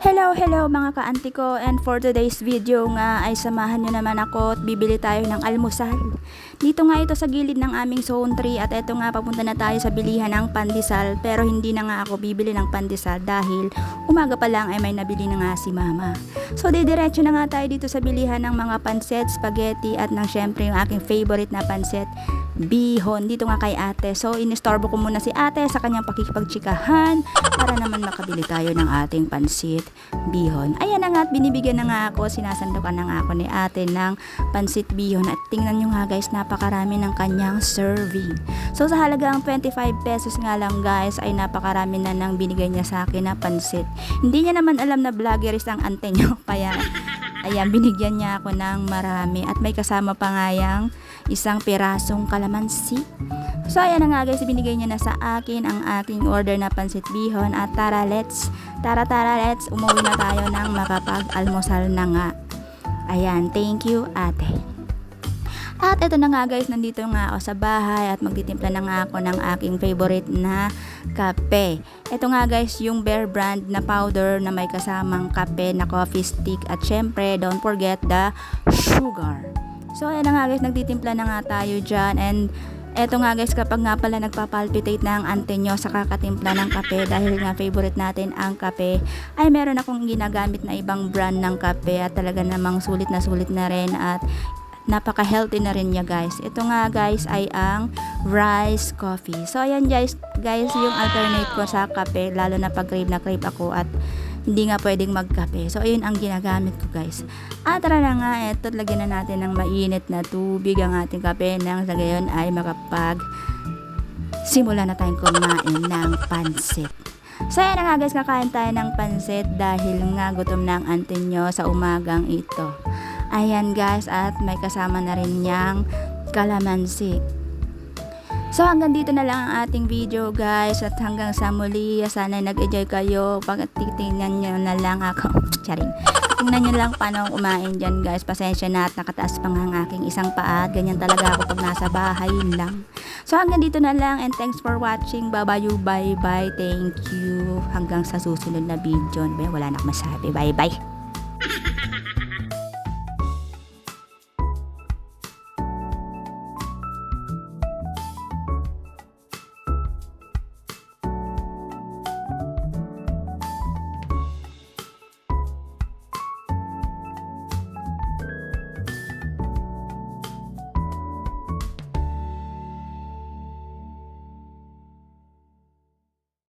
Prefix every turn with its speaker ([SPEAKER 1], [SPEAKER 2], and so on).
[SPEAKER 1] Hello mga ka-auntie ko, and for today's video nga ay samahan nyo naman ako at bibili tayo ng almusal. Dito nga ito sa gilid ng aming zone 3 at eto nga papunta na tayo sa bilihan ng pandesal, pero hindi na nga ako bibili ng pandesal dahil umaga pa lang ay may nabili na nga si mama. So didiretso na nga tayo dito sa bilihan ng mga pansit, spaghetti at ng syempre yung aking favorite na pansit, bihon, dito nga kay ate. So inistorbo ko muna si ate sa kanyang pakikipagtsikahan para naman makabili tayo ng ating pansit bihon. Ayan na nga at binibigyan na nga ako, sinasandukan na nga ako ni ate ng pansit bihon at tingnan nyo nga guys, napakarami ng kanyang serving. So sa halagang 25 pesos nga lang guys ay napakarami na nang binigay niya sa akin na pansit. Hindi niya naman alam na vloggerist ang ante nyo kaya ayan, binigyan niya ako ng marami at may kasama pa nga yang isang pirasong kalamansi. So ayan na nga guys, binigay niya na sa akin ang aking order na pansit bihon at tara let's umuwi na tayo ng makapag-almusal na nga. Ayan, thank you ate. At eto na nga guys, nandito nga ako sa bahay at magtitimpla na nga ako ng aking favorite na kape. Ito nga guys, yung Bear brand na powder na may kasamang kape na coffee stick at syempre don't forget the sugar. So ayan na nga guys, nagtitimpla na nga tayo dyan, and eto nga guys, kapag nga pala nagpapalpitate na ang ante nyo sa kakatimpla ng kape dahil nga favorite natin ang kape, ay meron akong ginagamit na ibang brand ng kape at talaga namang sulit na rin at napaka-healthy na rin niya guys. Ito nga guys ay ang rice coffee. So ayan guys, yung alternate ko sa kape, lalo na pag crave na crave ako at hindi nga pwedeng magkape. So ayun ang ginagamit ko guys. At tara na nga, eto lagyan na natin ng mainit na tubig ang ating kape nang sa gayon ay simula na tayong kumain ng pansit. So ayan na nga guys, kakain tayo ng pansit dahil nga gutom na ang ante nyo sa umagang ito. Ayan guys, at may kasama na rin niyang kalamansi. So hanggang dito na lang ang ating video guys, at hanggang sa muli, sana nag-enjoy kayo. Pag titingnan nyo na lang ako charing, tingnan nyo lang paano kumain dyan guys. Pasensya na at nakataas pa nga ang aking isang paa. Ganyan talaga ako pag nasa bahay lang. So hanggang dito na lang, and thanks for watching. Bye bye, thank you. Hanggang sa susunod na video. Wala na akong masabi, bye bye.